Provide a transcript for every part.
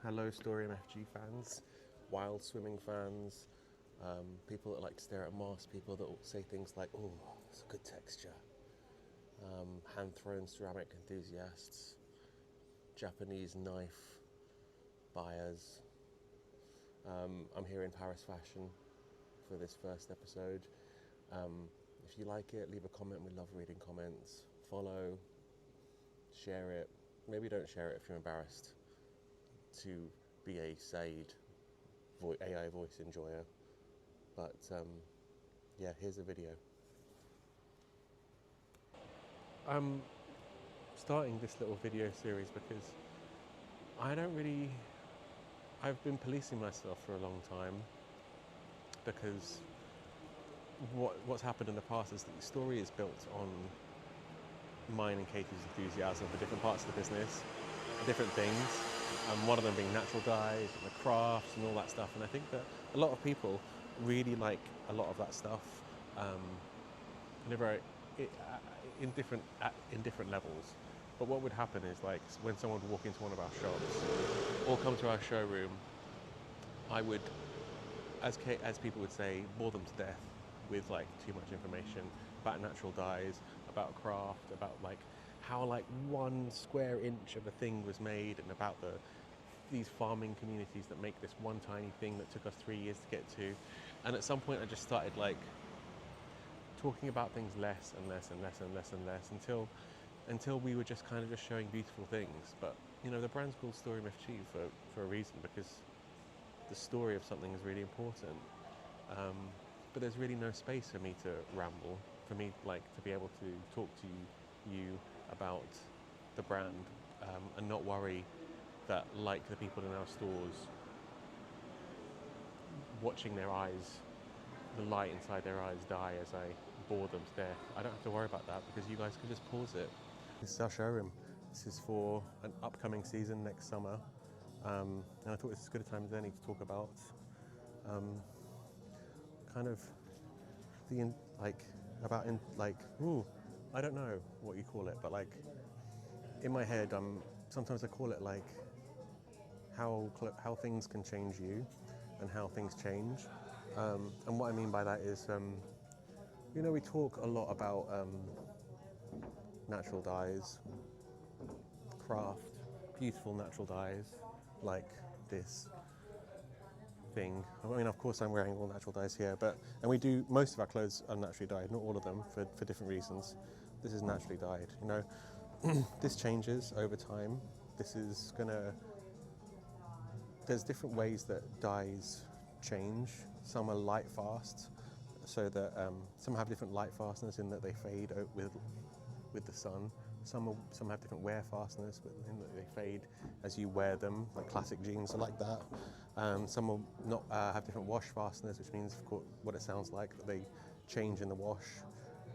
Hello Story MFG fans, wild swimming fans, people that like to stare at moss, people that will say things like, oh, it's a good texture, hand-thrown ceramic enthusiasts, Japanese knife buyers. I'm here in Paris Fashion for this first episode. If you like it, leave a comment. We love reading comments. Follow, share it. Maybe don't share it if you're embarrassed to be a Said AI voice enjoyer. But yeah, here's a video. I'm starting this little video series because I've been policing myself for a long time, because what's happened in the past is that the story is built on mine and Katie's enthusiasm for different parts of the business, different things, and one of them being natural dyes and the crafts and all that stuff. And I think that a lot of people really like a lot of that stuff in different levels. But what would happen is, like, when someone would walk into one of our shops or come to our showroom, I would, as people would say, bore them to death with like too much information about natural dyes, about craft, about like how like 1 square inch of a thing was made, and about these farming communities that make this one tiny thing that took us 3 years to get to. And at some point I just started like talking about things less and less and less and less and less until we were just kind of just showing beautiful things. But you know, the brand's called Story MFG for a reason, because the story of something is really important. But there's really no space for me to ramble, for me like to be able to talk to you about the brand and not worry that, like the people in our stores, watching their eyes, the light inside their eyes die as I bore them to death. I don't have to worry about that, because you guys can just pause it. This is our showroom. This is for an upcoming season next summer. And I thought this was as good a time as any to talk about kind of I don't know what you call it, but like in my head, sometimes I call it like how things can change you and how things change. And what I mean by that is, you know, we talk a lot about natural dyes, craft, beautiful natural dyes, like this thing. I mean, of course I'm wearing all natural dyes here, and we do, most of our clothes are naturally dyed, not all of them, for different reasons. This is naturally dyed, you know. This changes over time. There's different ways that dyes change. Some are light fast, so that some have different light fastness in that they fade with the sun. Some have different wear fastness in that they fade as you wear them, like classic jeans are like that. Some will not have different wash fastness, which means, of course, what it sounds like, that they change in the wash.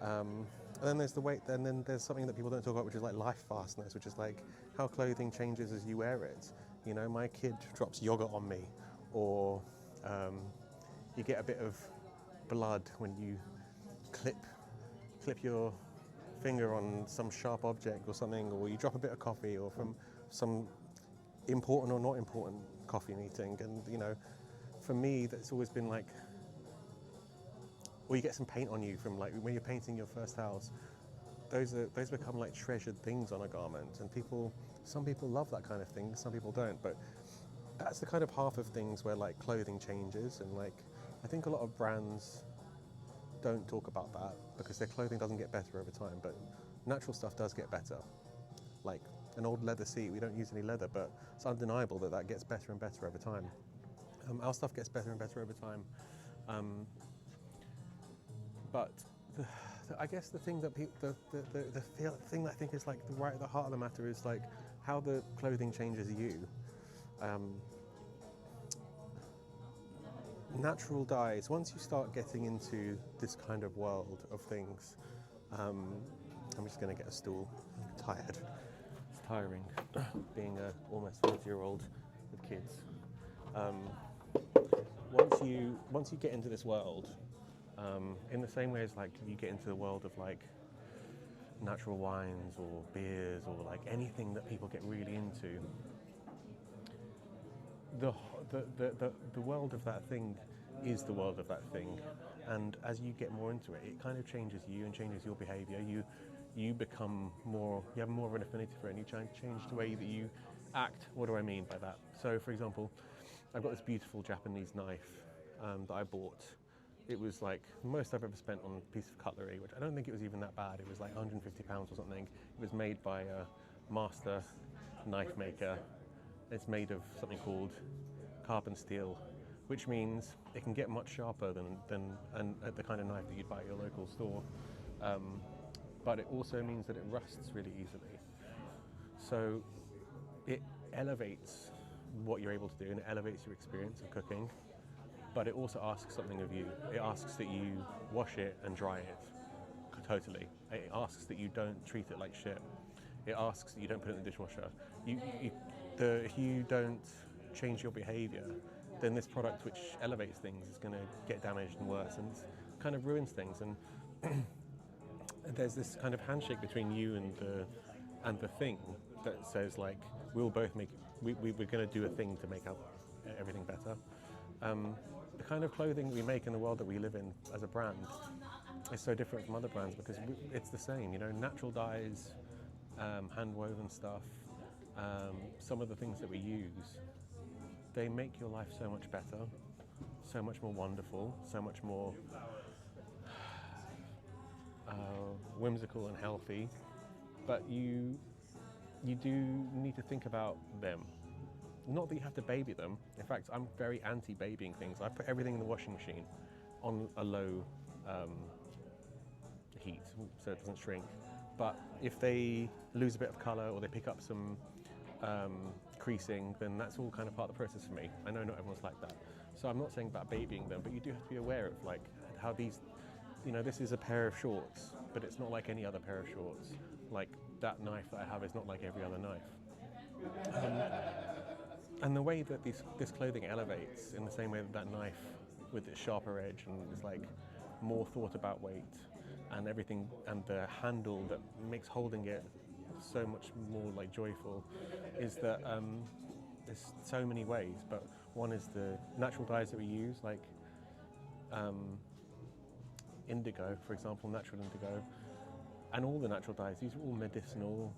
And then there's then there's something that people don't talk about, which is like life fastness, which is like how clothing changes as you wear it. You know, my kid drops yogurt on me, or you get a bit of blood when you clip your finger on some sharp object or something, or you drop a bit of coffee, or from some important or not important coffee meeting. And you know, for me, that's always been like, or you get some paint on you from like when you're painting your first house. Those become like treasured things on a garment, and some people love that kind of thing, some people don't. But that's the kind of half of things where like clothing changes, and like I think a lot of brands don't talk about that because their clothing doesn't get better over time, but natural stuff does get better. Like an old leather seat, we don't use any leather, but it's undeniable that gets better and better over time. Our stuff gets better and better over time. But I guess the thing that the thing that I think is like right at the heart of the matter is like how the clothing changes you. Natural dyes, once you start getting into this kind of world of things, I'm just going to get a stool. I'm tired. It's tiring being a almost 40-year-old with kids. Once you get into this world, in the same way as like you get into the world of like natural wines or beers or like anything that people get really into, the, the world of that thing is the world of that thing, and as you get more into it, it kind of changes you and changes your behaviour. You become more, you have more of an affinity for it, and you change the way that you act. What do I mean by that? So, for example, I've got this beautiful Japanese knife that I bought. It was like the most I've ever spent on a piece of cutlery, which I don't think it was even that bad. It was like £150 or something. It was made by a master knife maker. It's made of something called carbon steel, which means it can get much sharper than the kind of knife that you'd buy at your local store. But it also means that it rusts really easily. So it elevates what you're able to do, and it elevates your experience of cooking. But it also asks something of you. It asks that you wash it and dry it totally. It asks that you don't treat it like shit. It asks that you don't put it in the dishwasher. If you don't change your behaviour, then this product, which elevates things, is going to get damaged and worse, and kind of ruins things. And there's this kind of handshake between you and the thing that says, like, we're going to do a thing to make everything better. The kind of clothing we make in the world that we live in as a brand is so different from other brands because it's the same, natural dyes, hand-woven stuff, some of the things that we use, they make your life so much better, so much more wonderful, so much more whimsical and healthy, but you do need to think about them. Not that you have to baby them. In fact, I'm very anti-babying things. I put everything in the washing machine on a low heat so it doesn't shrink. But if they lose a bit of colour or they pick up some creasing, then that's all kind of part of the process for me. I know not everyone's like that. So I'm not saying about babying them, but you do have to be aware of like how these, this is a pair of shorts, but it's not like any other pair of shorts. Like that knife that I have is not like every other knife. And the way that this clothing elevates in the same way that knife with its sharper edge and it's like more thought about weight and everything, and the handle that makes holding it so much more like joyful, is that there's so many ways, but one is the natural dyes that we use, like indigo, for example, natural indigo, and all the natural dyes. These are all medicinal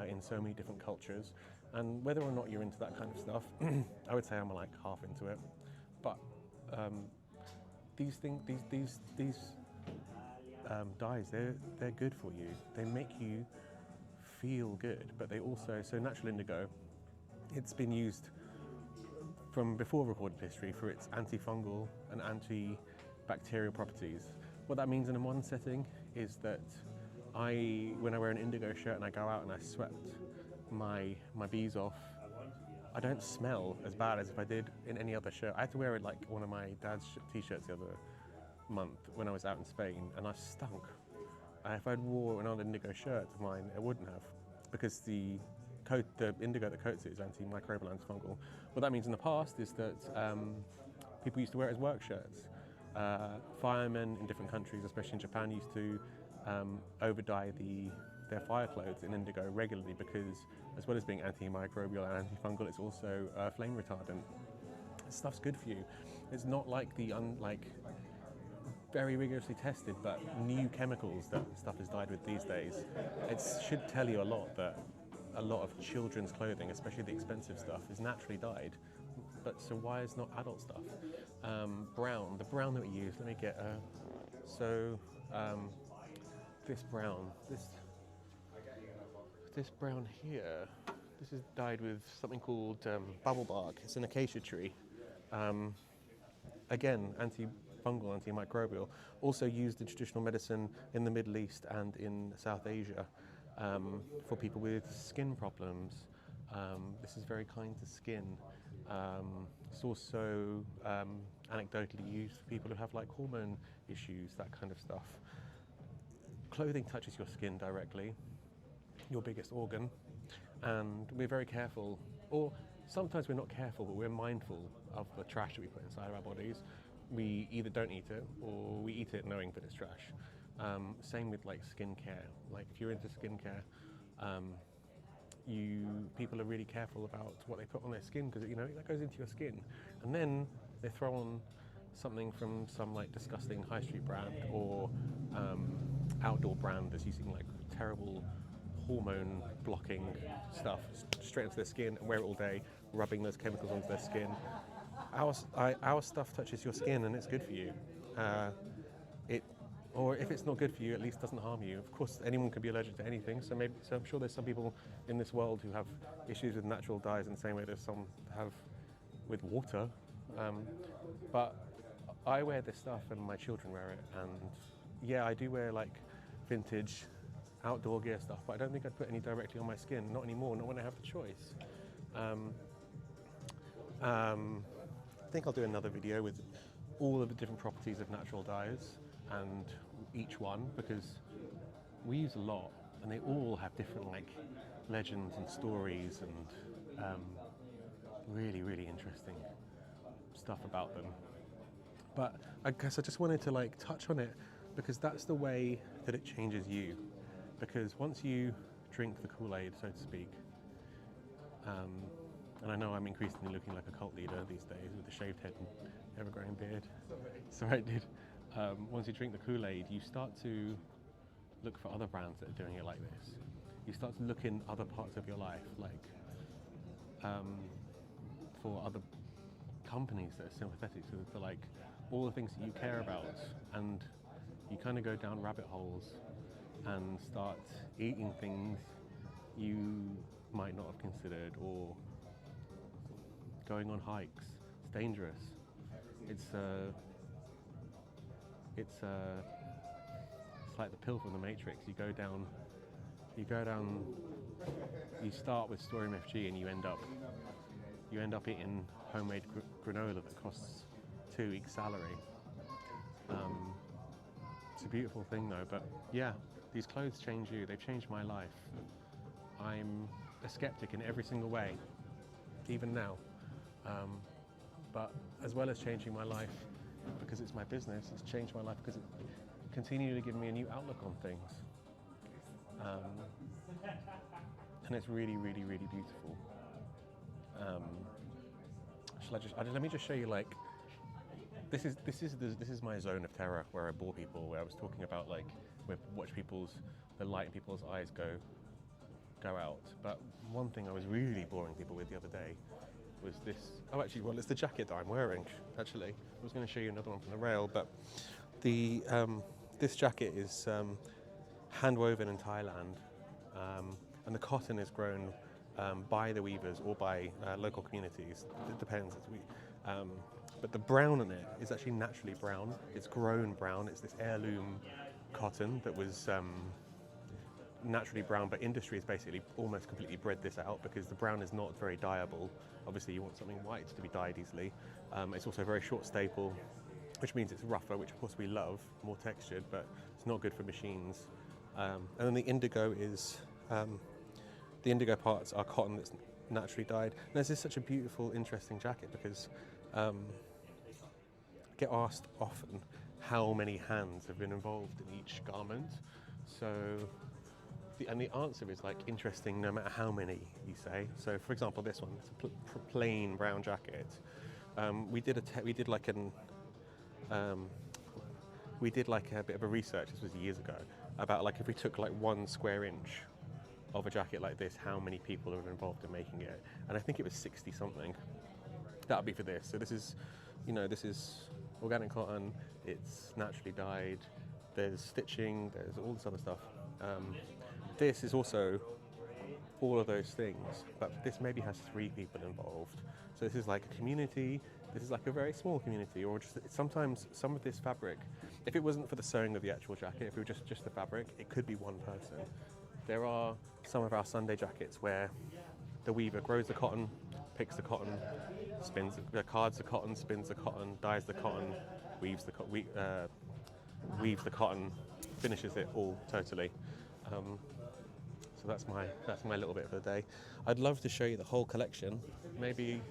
in so many different cultures. And whether or not you're into that kind of stuff, I would say I'm like half into it. But these dyes, they're good for you. They make you feel good, but they also, so natural indigo, it's been used from before recorded history for its antifungal and antibacterial properties. What that means in a modern setting is that when I wear an indigo shirt and I go out and I sweat my bees off, I don't smell as bad as if I did in any other shirt. I had to wear it like one of my dad's t-shirts the other month when I was out in Spain, and I stunk. If I'd wore another indigo shirt of mine, it wouldn't have, because the indigo that coats it is antimicrobial, antifungal. What that means in the past is that people used to wear it as work shirts. Firemen in different countries, especially in Japan, used to over-dye their fire clothes in indigo regularly because, as well as being antimicrobial and antifungal, it's also flame retardant. This stuff's good for you. It's not like the very rigorously tested but new chemicals that stuff is dyed with these days. It should tell you a lot that a lot of children's clothing, especially the expensive stuff, is naturally dyed. But so why is not adult stuff? Brown, the brown that we use, let me get this brown, this brown here, this is dyed with something called bubble bark. It's an acacia tree. Again, antifungal, antimicrobial, also used in traditional medicine in the Middle East and in South Asia for people with skin problems. This is very kind to skin. It's also anecdotally used for people who have like hormone issues, that kind of stuff. Clothing touches your skin directly, your biggest organ, and we're very careful, or sometimes we're not careful, but we're mindful of the trash that we put inside our bodies. We either don't eat it, or we eat it knowing that it's trash. Same with like skincare. Like if you're into skincare, people are really careful about what they put on their skin because that goes into your skin, and then they throw on something from some like disgusting high street brand or outdoor brand that's using like terrible hormone blocking stuff straight into their skin and wear it all day, rubbing those chemicals onto their skin. Our stuff touches your skin and it's good for you. Or if it's not good for you, at least doesn't harm you. Of course, anyone can be allergic to anything. So I'm sure there's some people in this world who have issues with natural dyes in the same way that some have with water. But I wear this stuff and my children wear it. And yeah, I do wear like vintage outdoor gear stuff, but I don't think I'd put any directly on my skin. Not anymore, not when I have the choice. I think I'll do another video with all of the different properties of natural dyes and each one, because we use a lot and they all have different like legends and stories and really, really interesting stuff about them. But I guess I just wanted to like touch on it because that's the way that it changes you. Because once you drink the KoolAid, so to speak, and I know I'm increasingly looking like a cult leader these days with a shaved head and ever-growing beard. Sorry, I did. Once you drink the KoolAid, you start to look for other brands that are doing it like this. You start to look in other parts of your life, like for other companies that are sympathetic to like all the things that you care about, and you kind of go down rabbit holes and start eating things you might not have considered, or going on hikes. It's dangerous. It's like the pill from the Matrix. You go down. You start with Story MFG and you end up eating homemade granola that costs 2 weeks' salary. It's a beautiful thing though. But yeah, these clothes change you. They've changed my life. I'm a skeptic in every single way, even now. But as well as changing my life because it's my business, it's changed my life because it continues to give me a new outlook on things. And it's really, really, really beautiful. Let me just show you, like, this is my zone of terror where I bore people, where I was talking about like watch the light in people's eyes go out. But one thing I was really boring people with the other day was this. Oh, actually, well, it's the jacket that I'm wearing. Actually, I was going to show you another one from the rail, but this jacket is hand woven in Thailand, and the cotton is grown by the weavers or by local communities. It depends. But the brown in it is actually naturally brown. It's grown brown. It's this heirloom cotton that was naturally brown, but industry has basically almost completely bred this out because the brown is not very dyeable. Obviously, you want something white to be dyed easily. It's also a very short staple, which means it's rougher, which of course we love, more textured, but it's not good for machines. And then the indigo is, the indigo parts are cotton that's naturally dyed. And this is such a beautiful, interesting jacket because I get asked often how many hands have been involved in each garment. So, and the answer is like interesting no matter how many you say. So, for example, this one, it's a plain brown jacket. We did like a bit of a research. This was years ago about like if we took like 1 square inch of a jacket like this, how many people are involved in making it? And I think it was 60 something. That would be for this. So this is, this is organic cotton. It's naturally dyed. There's stitching. There's all this other stuff. This is also all of those things, but this maybe has 3 people involved. So this is like a community. This is like a very small community, or just sometimes some of this fabric, if it wasn't for the sewing of the actual jacket, if it were just the fabric, it could be one person. There are some of our Sunday jackets where the weaver grows the cotton, picks the cotton, cards the cotton, spins the cotton, dyes the cotton, weaves the cotton, finishes it all totally. So that's my little bit for the day. I'd love to show you the whole collection. Maybe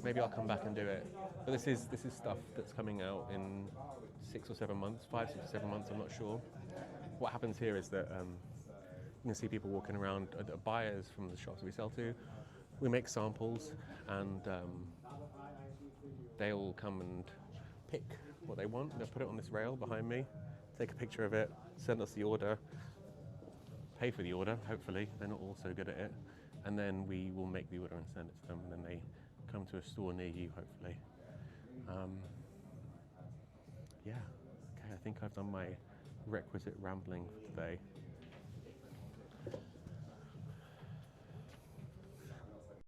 I'll come back and do it. But this is stuff that's coming out in 6 or 7 months, 5, 6 or 7 months. I'm not sure. What happens here is that can see people walking around, buyers from the shops we sell to. We make samples, and they all come and pick what they want. They'll put it on this rail behind me, take a picture of it, send us the order, pay for the order, hopefully. They're not all so good at it. And then we will make the order and send it to them, and then they come to a store near you, hopefully. Yeah, okay, I think I've done my requisite rambling for today.